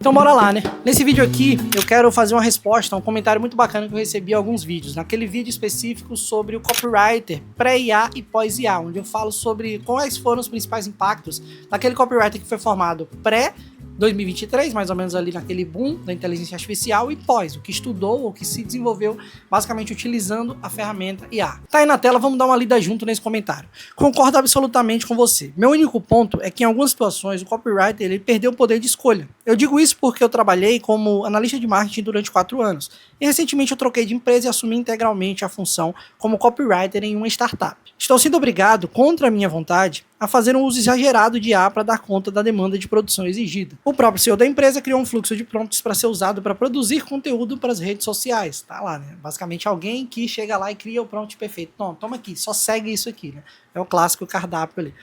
Então bora lá, né? Nesse vídeo aqui eu quero fazer uma resposta a um comentário muito bacana que eu recebi em alguns vídeos. Naquele vídeo específico sobre o copywriter pré-IA e pós-IA, onde eu falo sobre quais foram os principais impactos daquele copywriter que foi formado pré-2023, mais ou menos ali naquele boom da inteligência artificial, e pós, o que estudou ou que se desenvolveu basicamente utilizando a ferramenta IA. Tá aí na tela, vamos dar uma lida junto nesse comentário. Concordo absolutamente com você. Meu único ponto é que em algumas situações o copywriter ele perdeu o poder de escolha. Eu digo isso porque eu trabalhei como analista de marketing durante 4 anos. E recentemente eu troquei de empresa e assumi integralmente a função como copywriter em uma startup. Estou sendo obrigado, contra a minha vontade, a fazer um uso exagerado de IA para dar conta da demanda de produção exigida. O próprio CEO da empresa criou um fluxo de prompts para ser usado para produzir conteúdo para as redes sociais. Tá lá, né? Basicamente alguém que chega lá e cria o prompt perfeito. Não, toma aqui, só segue isso aqui, né? É o clássico cardápio ali.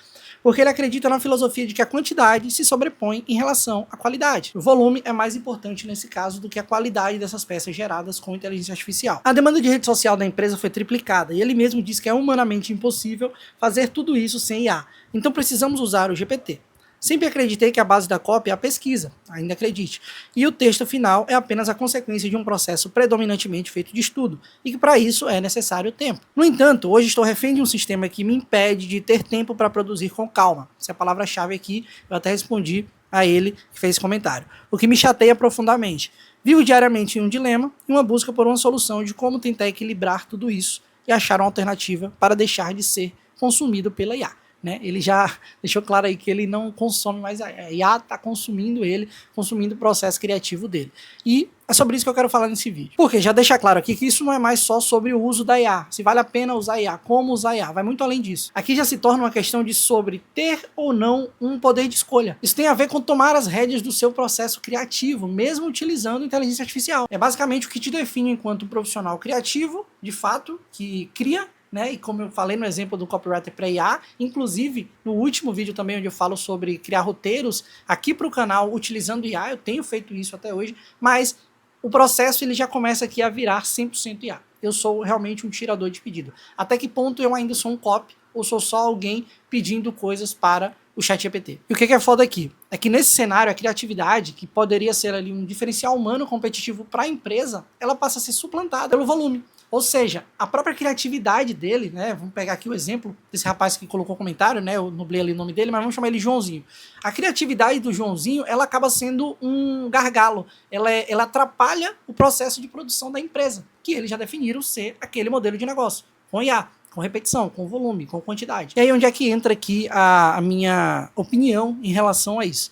Porque ele acredita na filosofia de que a quantidade se sobrepõe em relação à qualidade. O volume é mais importante nesse caso do que a qualidade dessas peças geradas com inteligência artificial. A demanda de rede social da empresa foi triplicada e ele mesmo diz que é humanamente impossível fazer tudo isso sem IA. Então precisamos usar o GPT. Sempre acreditei que a base da cópia é a pesquisa, ainda acredite, e o texto final é apenas a consequência de um processo predominantemente feito de estudo, e que para isso é necessário tempo. No entanto, hoje estou refém de um sistema que me impede de ter tempo para produzir com calma. Essa é a palavra-chave aqui, eu até respondi a ele que fez esse comentário. O que me chateia profundamente. Vivo diariamente em um dilema e uma busca por uma solução de como tentar equilibrar tudo isso e achar uma alternativa para deixar de ser consumido pela IA. Né? Ele já deixou claro aí que ele não consome mais a IA, está consumindo ele, consumindo o processo criativo dele. E é sobre isso que eu quero falar nesse vídeo. Porque já deixa claro aqui que isso não é mais só sobre o uso da IA, se vale a pena usar a IA, como usar a IA, vai muito além disso. Aqui já se torna uma questão de sobre ter ou não um poder de escolha. Isso tem a ver com tomar as rédeas do seu processo criativo, mesmo utilizando inteligência artificial. É basicamente o que te define enquanto um profissional criativo, de fato, que cria, né? E como eu falei no exemplo do copywriter pré-IA, inclusive no último vídeo também onde eu falo sobre criar roteiros aqui para o canal utilizando IA, eu tenho feito isso até hoje, mas o processo ele já começa aqui a virar 100% IA. Eu sou realmente um tirador de pedido. Até que ponto eu ainda sou um copy ou sou só alguém pedindo coisas para o ChatGPT? E o que é foda aqui? É que nesse cenário a criatividade, que poderia ser ali um diferencial humano competitivo para a empresa, ela passa a ser suplantada pelo volume. Ou seja, a própria criatividade dele, né? Vamos pegar aqui o exemplo desse rapaz que colocou o comentário, né? Eu nublei ali o nome dele, mas vamos chamar ele Joãozinho. A criatividade do Joãozinho, ela acaba sendo um gargalo. Ela atrapalha o processo de produção da empresa, que eles já definiram ser aquele modelo de negócio, com IA, com repetição, com volume, com quantidade. E aí onde é que entra aqui a minha opinião em relação a isso?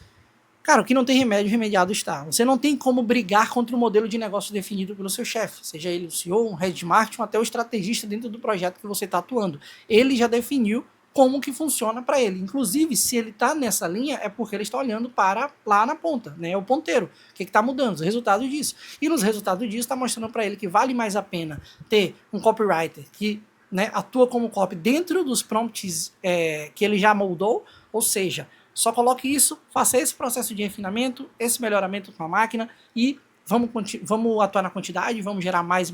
Cara, o que não tem remédio, remediado está. Você não tem como brigar contra o modelo de negócio definido pelo seu chefe, seja ele o CEO, um head de marketing, ou até o estrategista dentro do projeto que você está atuando. Ele já definiu como que funciona para ele. Inclusive, se ele está nessa linha, é porque ele está olhando para lá na ponta, né? O ponteiro. O que está mudando? Os resultados disso. E nos resultados disso está mostrando para ele que vale mais a pena ter um copywriter que, né, atua como copy dentro dos prompts que ele já moldou, ou seja, só coloque isso, faça esse processo de refinamento, esse melhoramento com a máquina e vamos atuar na quantidade, vamos gerar mais,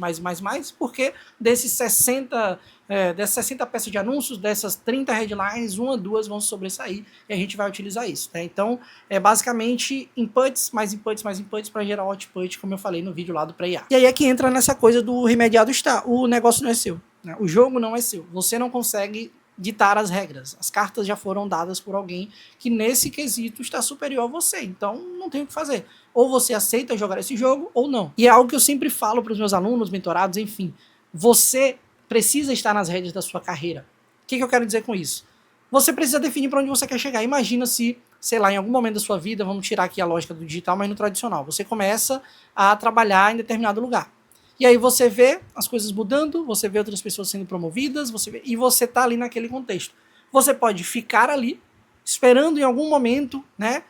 porque dessas 60 peças de anúncios, dessas 30 headlines, 1 ou 2 vão sobressair e a gente vai utilizar isso. Né? Então, é basicamente inputs, mais inputs para gerar output, como eu falei no vídeo lá do pré-IA. E aí é que entra nessa coisa do remediado está. O negócio não é seu, né? O jogo não é seu. Você não consegue ditar as regras. As cartas já foram dadas por alguém que nesse quesito está superior a você. Então não tem o que fazer. Ou você aceita jogar esse jogo ou não. E é algo que eu sempre falo para os meus alunos, mentorados, enfim. Você precisa estar nas rédeas da sua carreira. O que eu quero dizer com isso? Você precisa definir para onde você quer chegar. Imagina se, sei lá, em algum momento da sua vida, vamos tirar aqui a lógica do digital, mas no tradicional, você começa a trabalhar em determinado lugar. E aí você vê as coisas mudando, você vê outras pessoas sendo promovidas, e você tá ali naquele contexto. Você pode ficar ali, esperando em algum momento, né,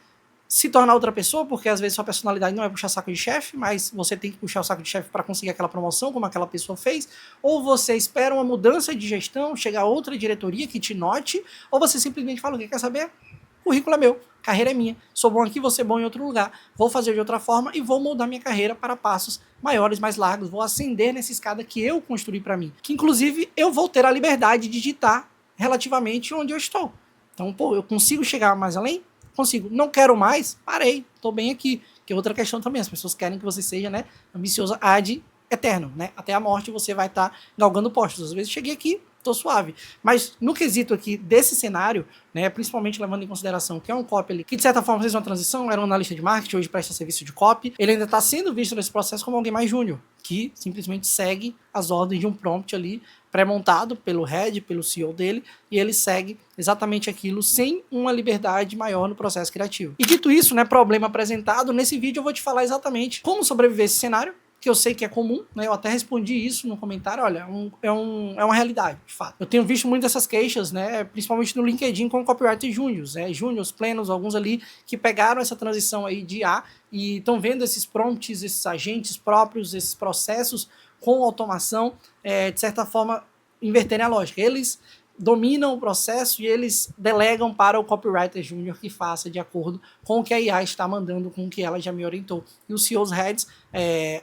se tornar outra pessoa, porque às vezes sua personalidade não é puxar saco de chefe, mas você tem que puxar o saco de chefe para conseguir aquela promoção, como aquela pessoa fez, ou você espera uma mudança de gestão, chegar outra diretoria que te note, ou você simplesmente fala, o que quer saber? O currículo é meu, carreira é minha, sou bom aqui, vou ser bom em outro lugar, vou fazer de outra forma e vou moldar minha carreira para passos maiores, mais largos, vou ascender nessa escada que eu construí para mim, que inclusive eu vou ter a liberdade de digitar relativamente onde eu estou. Então, pô, eu consigo chegar mais além? Consigo. Não quero mais? Parei, estou bem aqui. Que é outra questão também, as pessoas querem que você seja, né, ambicioso ad eterno, né? Até a morte você vai estar galgando postos. Às vezes cheguei aqui, tô suave. Mas no quesito aqui desse cenário, né, principalmente levando em consideração que é um copy ali, que de certa forma fez uma transição, era um analista de marketing, hoje presta serviço de copy, ele ainda está sendo visto nesse processo como alguém mais júnior, que simplesmente segue as ordens de um prompt ali, pré-montado pelo head, pelo CEO dele, e ele segue exatamente aquilo sem uma liberdade maior no processo criativo. E dito isso, né, problema apresentado, nesse vídeo eu vou te falar exatamente como sobreviver a esse cenário, que eu sei que é comum, né? Eu até respondi isso no comentário, olha, é uma realidade, de fato. Eu tenho visto muitas dessas queixas, né? Principalmente no LinkedIn com copywriters júniors, né? Júniors, plenos, alguns ali que pegaram essa transição aí de IA e estão vendo esses prompts, esses agentes próprios, esses processos com automação, de certa forma, inverterem a lógica. Eles dominam o processo e eles delegam para o copywriter júnior que faça de acordo com o que a IA está mandando, com o que ela já me orientou. E os CEOs heads,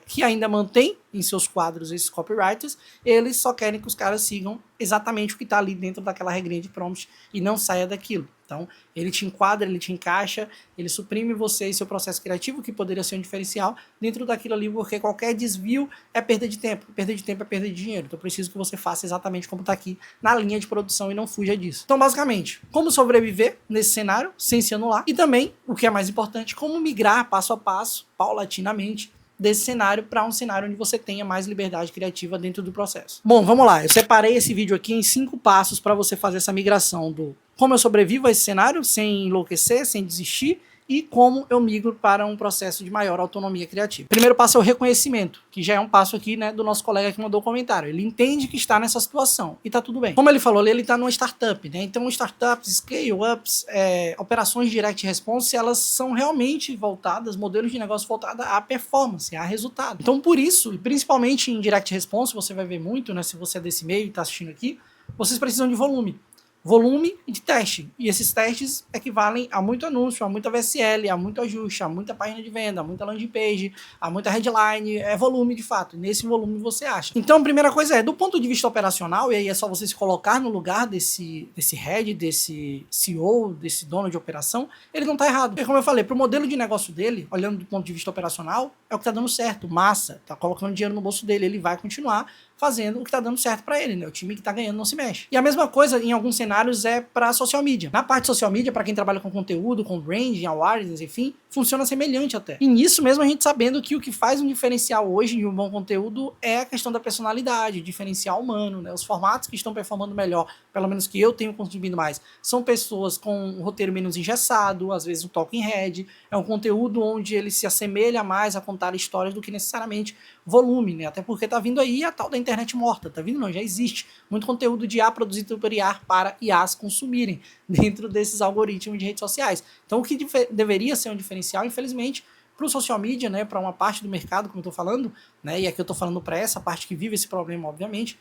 que ainda mantêm em seus quadros esses copywriters, eles só querem que os caras sigam exatamente o que está ali dentro daquela regrinha de prompt e não saia daquilo. Então, ele te enquadra, ele te encaixa, ele suprime você e seu processo criativo, que poderia ser um diferencial, dentro daquilo ali, porque qualquer desvio é perda de tempo. Perda de tempo é perda de dinheiro. Então, eu preciso que você faça exatamente como está aqui na linha de produção e não fuja disso. Então, basicamente, como sobreviver nesse cenário sem se anular e também, o que é mais importante, como migrar passo a passo, paulatinamente, desse cenário para um cenário onde você tenha mais liberdade criativa dentro do processo. Bom, vamos lá. Eu separei esse vídeo aqui em 5 passos para você fazer essa migração do como eu sobrevivo a esse cenário sem enlouquecer, sem desistir, e como eu migro para um processo de maior autonomia criativa. Primeiro passo é o reconhecimento, que já é um passo aqui, né, do nosso colega que mandou o comentário. Ele entende que está nessa situação e tá tudo bem. Como ele falou ali, ele está numa startup, né? Então, startups, scale-ups, operações de direct response, elas são realmente voltadas, modelos de negócio voltados à performance, a resultado. Então, por isso, e principalmente em direct response, você vai ver muito, né, se você é desse meio e está assistindo aqui, vocês precisam de volume de teste, e esses testes equivalem a muito anúncio, a muita VSL, a muito ajuste, a muita página de venda, a muita landing page, a muita headline, é volume de fato, e nesse volume você acha. Então a primeira coisa do ponto de vista operacional, e aí é só você se colocar no lugar desse head, desse CEO, desse dono de operação, ele não está errado. Porque como eu falei, para o modelo de negócio dele, olhando do ponto de vista operacional, é o que está dando certo, massa, está colocando dinheiro no bolso dele, ele vai continuar fazendo o que está dando certo para ele, né? O time que está ganhando não se mexe. E a mesma coisa em alguns cenários é para social media. Na parte de social media, para quem trabalha com conteúdo, com branding, awareness, enfim, funciona semelhante até. E nisso mesmo a gente sabendo que o que faz um diferencial hoje de um bom conteúdo é a questão da personalidade, diferencial humano, né? Os formatos que estão performando melhor, pelo menos que eu tenho consumido mais, são pessoas com um roteiro menos engessado, às vezes um talking head, é um conteúdo onde ele se assemelha mais a contar histórias do que necessariamente volume, né? Até porque tá vindo aí a tal da internet morta, tá vindo não, já existe muito conteúdo de IA produzido por IA para IAs consumirem dentro desses algoritmos de redes sociais. Então o que deveria ser um diferencial, infelizmente, para o social media, né, para uma parte do mercado, como eu tô falando, né, e aqui eu tô falando para essa parte que vive esse problema, obviamente,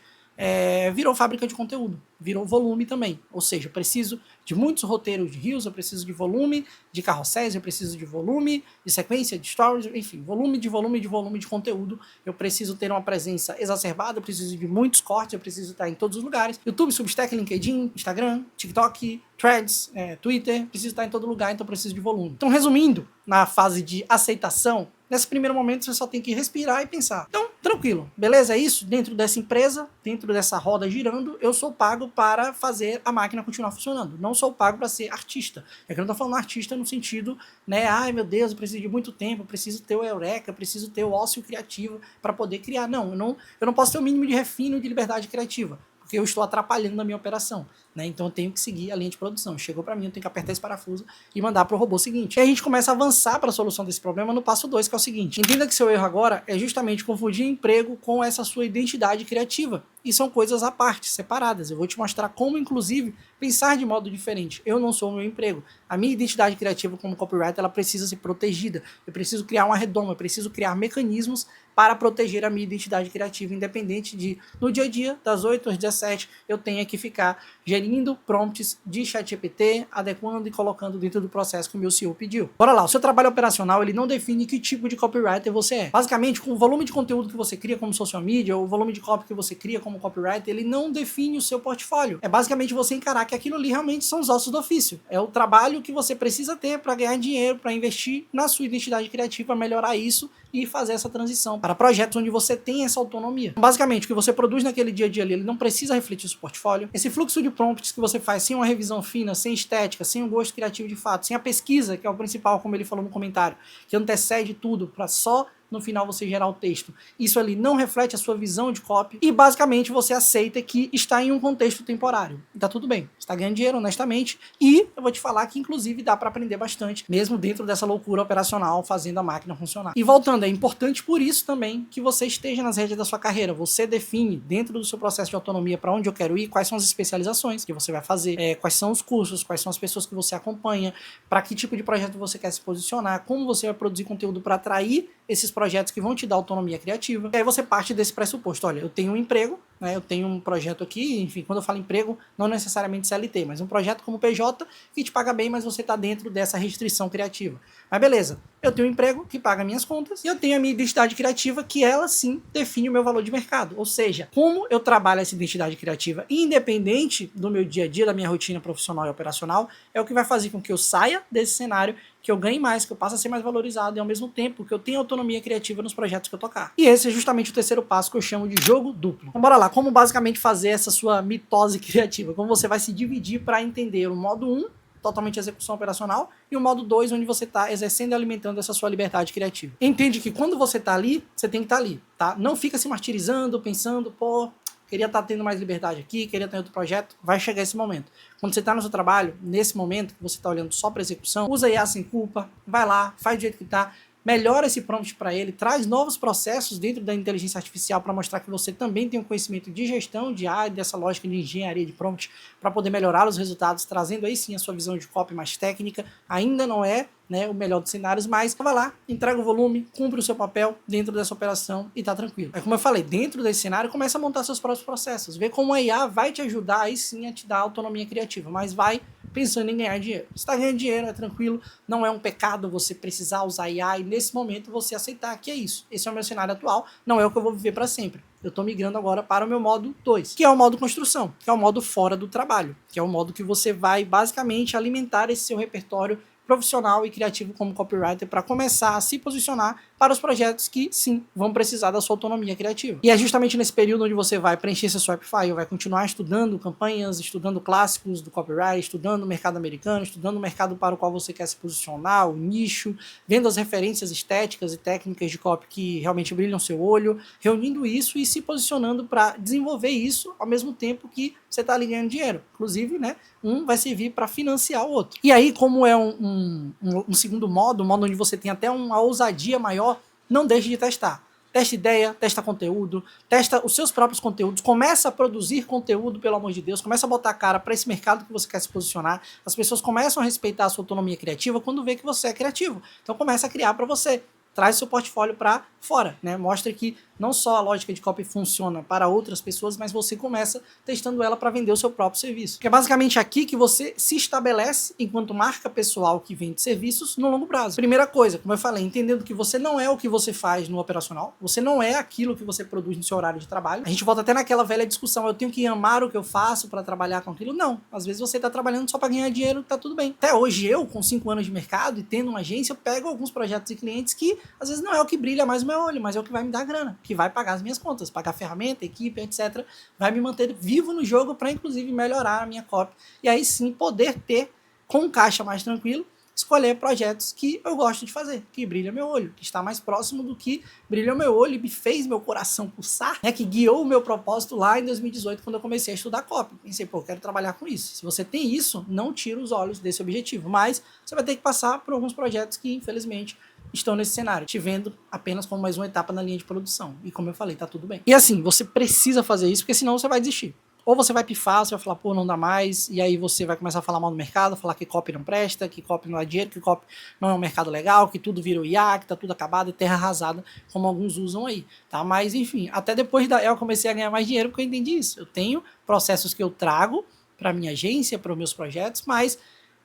virou fábrica de conteúdo, virou volume também. Ou seja, eu preciso de muitos roteiros de reels, eu preciso de volume de carrosséis, eu preciso de volume de sequência, de stories, enfim, volume de conteúdo. Eu preciso ter uma presença exacerbada, eu preciso de muitos cortes, eu preciso estar em todos os lugares. YouTube, Substack, LinkedIn, Instagram, TikTok, Threads, Twitter, preciso estar em todo lugar, então eu preciso de volume. Então, resumindo, na fase de aceitação, nesse primeiro momento você só tem que respirar e pensar. Então, tranquilo, beleza? É isso? Dentro dessa empresa, dentro dessa roda girando, eu sou pago para fazer a máquina continuar funcionando. Não sou pago para ser artista. É que eu não tô falando artista no sentido, né? Ai, meu Deus, eu preciso de muito tempo, eu preciso ter o eureka, eu preciso ter o ócio criativo para poder criar. Não, eu não posso ter o mínimo de refino e de liberdade criativa, porque eu estou atrapalhando na minha operação, né? Então eu tenho que seguir a linha de produção. Chegou para mim, eu tenho que apertar esse parafuso e mandar para o robô seguinte. E aí a gente começa a avançar para a solução desse problema no passo 2, que é o seguinte: entenda que seu erro agora é justamente confundir emprego com essa sua identidade criativa. E são coisas à parte, separadas. Eu vou te mostrar como, inclusive, pensar de modo diferente. Eu não sou o meu emprego. A minha identidade criativa como copywriter, ela precisa ser protegida. Eu preciso criar uma redoma, eu preciso criar mecanismos para proteger a minha identidade criativa, independente de, no dia a dia, das 8 às 17, eu tenha que ficar gerindo extraindo prompts de ChatGPT, adequando e colocando dentro do processo que o meu CEO pediu. Bora lá, o seu trabalho operacional, ele não define que tipo de copywriter você é. Basicamente, com o volume de conteúdo que você cria como social media, ou o volume de copy que você cria como copywriter, ele não define o seu portfólio. É basicamente você encarar que aquilo ali realmente são os ossos do ofício. É o trabalho que você precisa ter para ganhar dinheiro, para investir na sua identidade criativa, melhorar isso e fazer essa transição para projetos onde você tem essa autonomia. Basicamente, o que você produz naquele dia a dia ali, ele não precisa refletir o seu portfólio. Esse fluxo de prompts que você faz sem uma revisão fina, sem estética, sem um gosto criativo de fato, sem a pesquisa, que é o principal, como ele falou no comentário, que antecede tudo para só no final você gerar o texto. Isso ali não reflete a sua visão de copy e basicamente você aceita que está em um contexto temporário. E tá tudo bem. Você está ganhando dinheiro honestamente e eu vou te falar que inclusive dá para aprender bastante, mesmo dentro dessa loucura operacional fazendo a máquina funcionar. E voltando, é importante por isso também que você esteja nas rédeas da sua carreira. Você define dentro do seu processo de autonomia para onde eu quero ir, quais são as especializações que você vai fazer, quais são os cursos, quais são as pessoas que você acompanha, para que tipo de projeto você quer se posicionar, como você vai produzir conteúdo para atrair esses projetos que vão te dar autonomia criativa. E aí você parte desse pressuposto, olha, eu tenho um emprego, né, eu tenho um projeto aqui, enfim, quando eu falo emprego, não necessariamente CLT, mas um projeto como PJ que te paga bem, mas você está dentro dessa restrição criativa. Mas beleza, eu tenho um emprego que paga minhas contas e eu tenho a minha identidade criativa que ela sim define o meu valor de mercado. Ou seja, como eu trabalho essa identidade criativa independente do meu dia a dia, da minha rotina profissional e operacional, é o que vai fazer com que eu saia desse cenário, que eu ganhe mais, que eu passe a ser mais valorizado e ao mesmo tempo que eu tenha autonomia criativa nos projetos que eu tocar. E esse é justamente o terceiro passo que eu chamo de jogo duplo. Então bora lá, como basicamente fazer essa sua mitose criativa, como você vai se dividir para entender o modo 1, totalmente execução operacional, e o modo 2, onde você está exercendo e alimentando essa sua liberdade criativa. Entende que quando você está ali, você tem que estar ali, tá? Não fica se martirizando, pensando, pô, queria estar tendo mais liberdade aqui, queria ter outro projeto. Vai chegar esse momento. Quando você está no seu trabalho, nesse momento que você está olhando só para execução, usa IA sem culpa, vai lá, faz do jeito que está, melhora esse prompt para ele, traz novos processos dentro da inteligência artificial para mostrar que você também tem um conhecimento de gestão de AI, dessa lógica de engenharia de prompt, para poder melhorar os resultados, trazendo aí sim a sua visão de copy mais técnica. Ainda não é, né, o melhor dos cenários, mas vai lá, entrega o volume, cumpre o seu papel dentro dessa operação e tá tranquilo. É como eu falei, dentro desse cenário, começa a montar seus próprios processos, vê como a IA vai te ajudar aí sim a te dar autonomia criativa, mas vai pensando em ganhar dinheiro. Você está ganhando dinheiro, é tranquilo, não é um pecado você precisar usar IA e nesse momento você aceitar que é isso. Esse é o meu cenário atual, não é o que eu vou viver para sempre. Eu estou migrando agora para o meu modo 2, que é o modo construção, que é o modo fora do trabalho, que é o modo que você vai basicamente alimentar esse seu repertório profissional e criativo como copywriter para começar a se posicionar para os projetos que, sim, vão precisar da sua autonomia criativa. E é justamente nesse período onde você vai preencher seu swap file, vai continuar estudando campanhas, estudando clássicos do copyright, estudando o mercado americano, estudando o mercado para o qual você quer se posicionar, o nicho, vendo as referências estéticas e técnicas de copy que realmente brilham seu olho, reunindo isso e se posicionando para desenvolver isso ao mesmo tempo que você está ali ganhando dinheiro. Inclusive, né, um vai servir para financiar o outro. E aí, como é um segundo modo, um modo onde você tem até uma ousadia maior, não deixe de testar. Testa ideia, testa conteúdo, testa os seus próprios conteúdos, começa a produzir conteúdo, pelo amor de Deus, começa a botar a cara para esse mercado que você quer se posicionar. As pessoas começam a respeitar a sua autonomia criativa quando vê que você é criativo. Então começa a criar para você. Traz seu portfólio para fora, né? Mostra que não só a lógica de copy funciona para outras pessoas, mas você começa testando ela para vender o seu próprio serviço. Que é basicamente aqui que você se estabelece enquanto marca pessoal que vende serviços no longo prazo. Primeira coisa, como eu falei, entendendo que você não é o que você faz no operacional, você não é aquilo que você produz no seu horário de trabalho. A gente volta até naquela velha discussão, eu tenho que amar o que eu faço para trabalhar com aquilo. Não, às vezes você está trabalhando só para ganhar dinheiro, tá tudo bem. Até hoje eu, com 5 anos de mercado e tendo uma agência, eu pego alguns projetos e clientes que às vezes não é o que brilha mais o meu olho, mas é o que vai me dar grana, que vai pagar as minhas contas, pagar ferramenta, equipe, etc. Vai me manter vivo no jogo para, inclusive, melhorar a minha copy. E aí sim poder ter, com um caixa mais tranquilo, escolher projetos que eu gosto de fazer, que brilha meu olho, que está mais próximo do que brilha meu olho e me fez meu coração pulsar, né, que guiou o meu propósito lá em 2018, quando eu comecei a estudar copy. Pensei, pô, eu quero trabalhar com isso. Se você tem isso, não tira os olhos desse objetivo, mas você vai ter que passar por alguns projetos que, infelizmente, estão nesse cenário, te vendo apenas como mais uma etapa na linha de produção. E como eu falei, tá tudo bem. E assim, você precisa fazer isso, porque senão você vai desistir. Ou você vai pifar, você vai falar, pô, não dá mais, e aí você vai começar a falar mal do mercado, falar que copy não presta, que copy não dá dinheiro, que copy não é um mercado legal, que tudo virou IA, que tá tudo acabado, e terra arrasada, como alguns usam aí, tá? Mas, enfim, até depois eu comecei a ganhar mais dinheiro porque eu entendi isso. Eu tenho processos que eu trago para minha agência, para os meus projetos, mas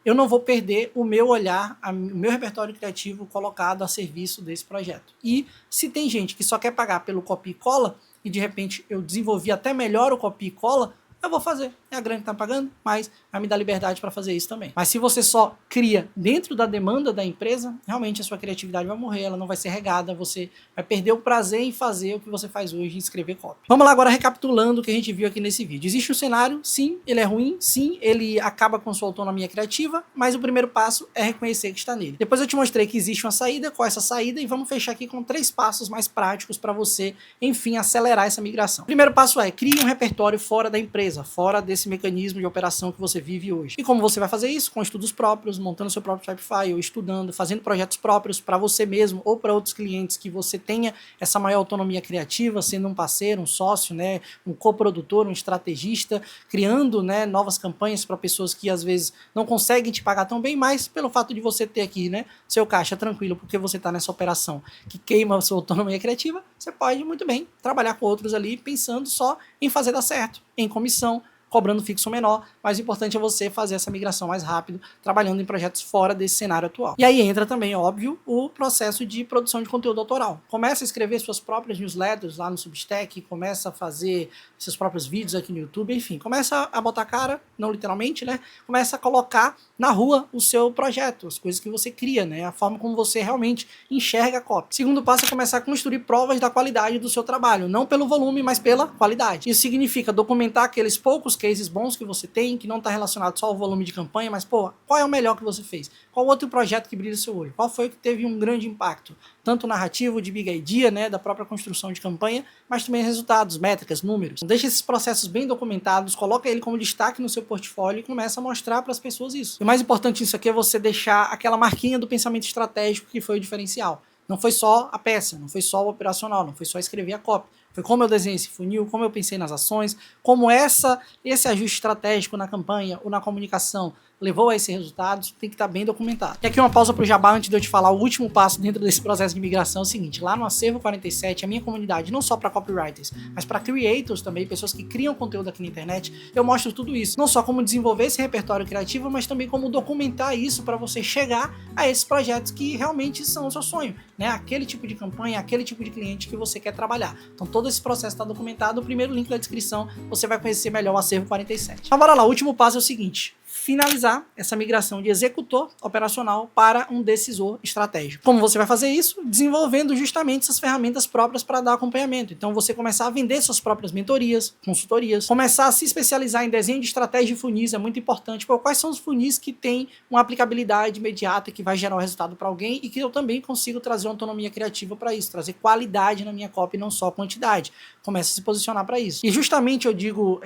eu não vou perder o meu olhar, o meu repertório criativo colocado a serviço desse projeto. E se tem gente que só quer pagar pelo copia e cola, e de repente eu desenvolvi até melhor o copia e cola, eu vou fazer. É a grana que tá pagando, mas vai me dar liberdade para fazer isso também. Mas se você só cria dentro da demanda da empresa, realmente a sua criatividade vai morrer, ela não vai ser regada, você vai perder o prazer em fazer o que você faz hoje, em escrever copy. Vamos lá agora recapitulando o que a gente viu aqui nesse vídeo. Existe um cenário, sim, ele é ruim, sim, ele acaba com sua autonomia criativa, mas o primeiro passo é reconhecer que está nele. Depois eu te mostrei que existe uma saída, qual é essa saída, e vamos fechar aqui com 3 passos mais práticos para você, enfim, acelerar essa migração. O primeiro passo é, crie um repertório fora da empresa, fora desse mecanismo de operação que você vive hoje. E como você vai fazer isso? Com estudos próprios, montando seu próprio Shopify, ou estudando, fazendo projetos próprios para você mesmo ou para outros clientes, que você tenha essa maior autonomia criativa, sendo um parceiro, um sócio, né, um coprodutor, um estrategista, criando, né, novas campanhas para pessoas que às vezes não conseguem te pagar tão bem, mas pelo fato de você ter aqui, né, seu caixa tranquilo, porque você está nessa operação que queima a sua autonomia criativa, você pode muito bem trabalhar com outros ali, pensando só em fazer dar certo, em comissão, cobrando fixo menor, mas o importante é você fazer essa migração mais rápido, trabalhando em projetos fora desse cenário atual. E aí entra também, óbvio, o processo de produção de conteúdo autoral. Começa a escrever suas próprias newsletters lá no Substack, começa a fazer seus próprios vídeos aqui no YouTube, enfim, começa a botar a cara, não literalmente, né? Começa a colocar na rua o seu projeto, as coisas que você cria, né? A forma como você realmente enxerga a copy. Segundo passo é começar a construir provas da qualidade do seu trabalho, não pelo volume, mas pela qualidade. Isso significa documentar aqueles poucos cases bons que você tem, que não está relacionado só ao volume de campanha, mas, pô, qual é o melhor que você fez? Qual outro projeto que brilha o seu olho? Qual foi o que teve um grande impacto? Tanto narrativo, de big idea, né, da própria construção de campanha, mas também resultados, métricas, números. Então, deixa esses processos bem documentados, coloca ele como destaque no seu portfólio e começa a mostrar para as pessoas isso. E o mais importante disso aqui é você deixar aquela marquinha do pensamento estratégico que foi o diferencial. Não foi só a peça, não foi só o operacional, não foi só escrever a copy. Foi como eu desenhei esse funil, como eu pensei nas ações, como esse ajuste estratégico na campanha ou na comunicação levou a esse resultado, tem que estar bem documentado. E aqui uma pausa para o jabá antes de eu te falar o último passo dentro desse processo de migração é o seguinte, lá no Acervo 47, a minha comunidade, não só para copywriters, mas para creators também, pessoas que criam conteúdo aqui na internet, eu mostro tudo isso. Não só como desenvolver esse repertório criativo, mas também como documentar isso para você chegar a esses projetos que realmente são o seu sonho, né? Aquele tipo de campanha, aquele tipo de cliente que você quer trabalhar. Então todo esse processo está documentado, o primeiro link da descrição, você vai conhecer melhor o Acervo 47. Então bora lá, o último passo é o seguinte, finalizar essa migração de executor operacional para um decisor estratégico. Como você vai fazer isso? Desenvolvendo justamente essas ferramentas próprias para dar acompanhamento. Então você começar a vender suas próprias mentorias, consultorias, começar a se especializar em desenho de estratégia de funis, é muito importante. Pô, quais são os funis que têm uma aplicabilidade imediata, que vai gerar um resultado para alguém e que eu também consigo trazer uma autonomia criativa para isso, trazer qualidade na minha copy, não só quantidade. Começa a se posicionar para isso. E justamente eu digo,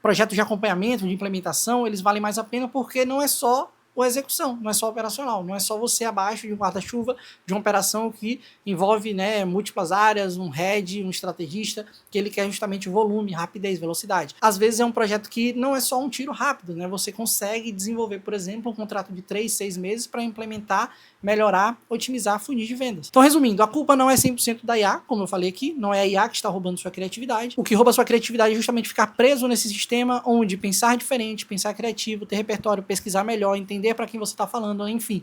projetos de acompanhamento, de implementação, eles valem mais a pena porque não é só a execução, não é só operacional, não é só você abaixo de um guarda-chuva de uma operação que envolve, né, múltiplas áreas, um head, um estrategista, que ele quer justamente volume, rapidez, velocidade. Às vezes é um projeto que não é só um tiro rápido, né? Você consegue desenvolver, por exemplo, um contrato de 3, 6 meses para implementar, melhorar, otimizar funis de vendas. Então, resumindo, a culpa não é 100% da IA, como eu falei aqui, não é a IA que está roubando sua criatividade. O que rouba sua criatividade é justamente ficar preso nesse sistema onde pensar diferente, pensar criativo, ter repertório, pesquisar melhor, entender para quem você está falando, enfim,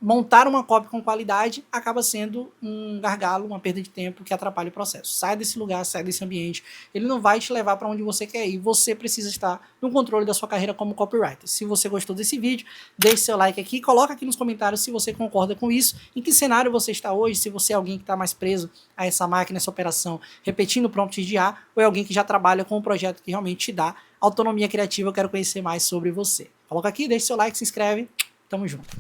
montar uma copy com qualidade acaba sendo um gargalo, uma perda de tempo que atrapalha o processo. Sai desse lugar, sai desse ambiente, ele não vai te levar para onde você quer ir, você precisa estar no controle da sua carreira como copywriter. Se você gostou desse vídeo, deixe seu like aqui, coloca aqui nos comentários se você concorda com isso, em que cenário você está hoje, se você é alguém que está mais preso a essa máquina, essa operação, repetindo prompts de IA, ou é alguém que já trabalha com um projeto que realmente te dá autonomia criativa. Eu quero conhecer mais sobre você. Coloca aqui, deixe seu like, se inscreve, tamo junto.